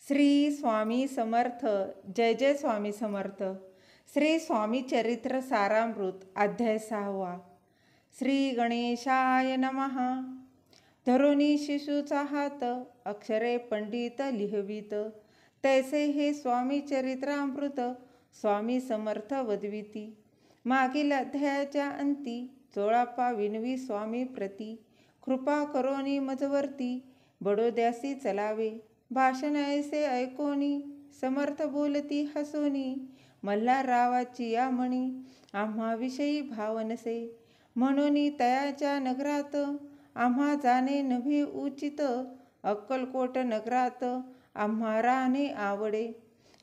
श्री स्वामी समर्थ. जय जय स्वामी समर्थ. श्री स्वामी चरित्र सारामृत अध्याय 6. श्री गणेशाय नमः. धरोनी शिशूचा हात, अक्षरे पंडित लिहवीत. तैसे हे स्वामी चरित्रामृत स्वामी समर्थ वदविती. मागील अध्यायाच्या अंती 16 विनवी स्वामी प्रती. कृपा करोनी मजवरती, बडोद्यासी चलावे. भाषण ऐसे ऐकोनी, समर्थ बोलती हसोनी. मल्हाररावाची या म्हणी, आम्हाविषयी भाव नसे. म्हणून तयाच्या नगरात, आम्हा जाणे नव्हे उचित. अक्कलकोट नगरात, आम्हा राहणे आवडे.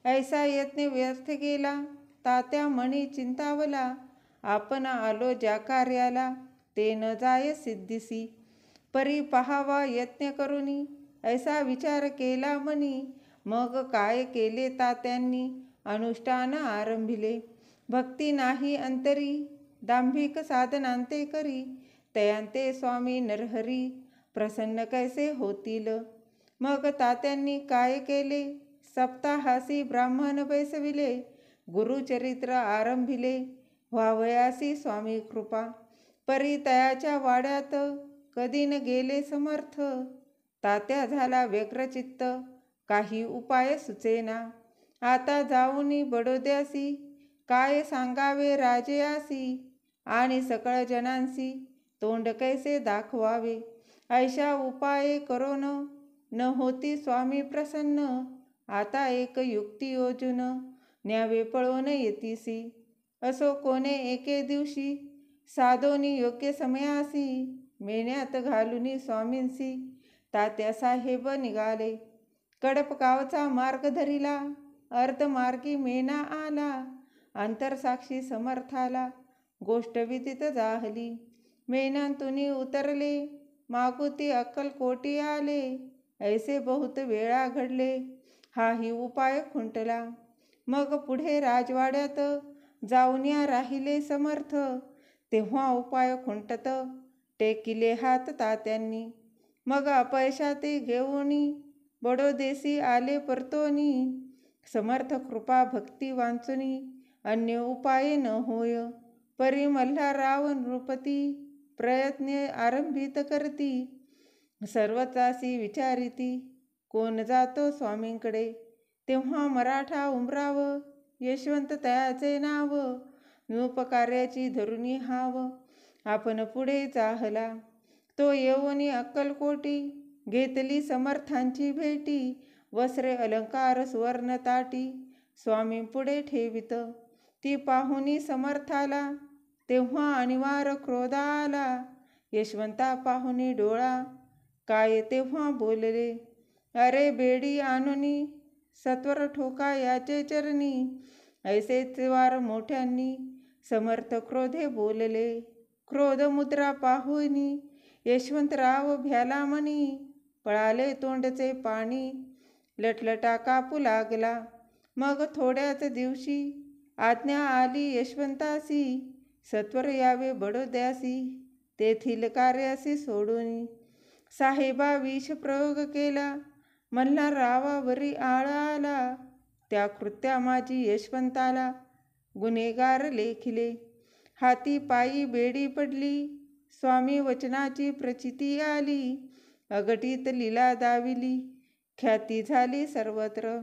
ऐसा यत्न व्यर्थ गेला, तात्या म्हणी चिंतावला. आपण आलो ज्या कार्याला, ते न जाय सिद्धीसी. परी पहावा यत्न करुनी, ऐसा विचार केला मनी. मग काय केले तात्यांनी, अनुष्ठान आरंभिले. भक्ती नाही अंतरी, दांभिक साधनांते करी. तयांते स्वामी नरहरी, प्रसन्न कैसे होतील. मग तात्यांनी काय केले, सप्ताहासी ब्राह्मण बैसविले. गुरुचरित्र आरंभिले, व्हावयासी स्वामी कृपा. परी तयाच्या वाड्यात, कधी न गेले समर्थ. तात्या झाला व्यग्रचित्त, काही उपाय सुचेना. आता जाऊनी बडोद्यासी, काय सांगावे राजयासी. आणि सकळ जनांसी, तोंड कैसे दाखवावे. ऐशा उपाय करोन, न होती स्वामी प्रसन्न. आता एक युक्ती योजून, न्यावे पळून येतीसी. असो कोणे एके दिवशी, साधोनी योग्य समयासी. मेण्यात घालुनी स्वामींसी, तात्यासाहेब निघाले. कडप गावचा मार्ग धरिला, अर्धमार्गी मेना आला. अंतरसाक्षी समर्थाला, गोष्ट विदित जाहली. मेनांतुनी उतरले, मागुती अक्कलकोटी आले. ऐसे बहुत वेळा घडले, हाही उपाय खुंटला. मग पुढे राजवाड्यात, जाऊन्या राहिले समर्थ. तेव्हा उपाय खुंटत, टेकिले हात तात्यांनी. मग अपयशाते घेऊनी, बडोदेसी आले परतोनी. समर्थ कृपा भक्ती वांचुनी, अन्य उपाय न होय. परी मल्हारराव नृपती, प्रयत्न आरंभित करती. सर्वचासी विचारिती, कोण जातो स्वामींकडे. तेव्हा मराठा उमराव, यशवंत तयाचे नाव. नृपकार्याची धरुनी हाव, आपण पुढे चाहला. तो येऊनी अक्कलकोटी, घेतली समर्थांची भेटी. वस्त्रे अलंकार सुवर्ण ताटी, स्वामी पुढे ठेवित. ती पाहुनी समर्थाला, तेव्हा अनिवार्य क्रोध आला. यशवंता पाहुनी डोळा, काय तेव्हा बोलले. अरे बेडी आणुनी, सत्वर ठोका याचे चरणी. ऐसेच वार मोठ्यांनी, समर्थ क्रोधे बोलले. क्रोध मुद्रा पाहुनी, यशवंतराव भ्याला मनी. पळाले तोंडचे पाणी, लटलटा कापू लागला. मग थोड्याच दिवशी, आज्ञा आली यशवंतासी. सत्वर यावे बडोद्यासी, तेथील कार्यासी सोडून. साहेबा विष प्रयोग केला, मल्हाररावावरी आळा आला. त्या कृत्या माझी यशवंताला, गुन्हेगार लेखिले. हाती पायी बेडी पडली, स्वामी वचनाची प्रचिती आली. अघटित लीला दाविली, ख्याती झाली सर्वत्र.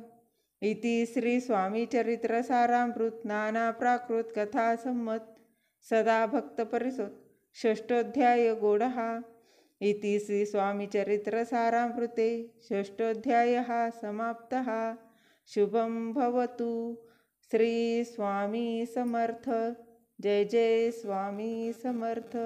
इति श्री स्वामी चरित्र सारामृत नाना प्राकृत कथा संमत सदा भक्त परिसोत षष्ठोध्याय गोडहा. इति श्री स्वामी चरित्र सारामृते षष्ठोध्यायः समाप्तः. शुभं भवतु. श्री स्वामी समर्थ. जय जय स्वामी समर्थ.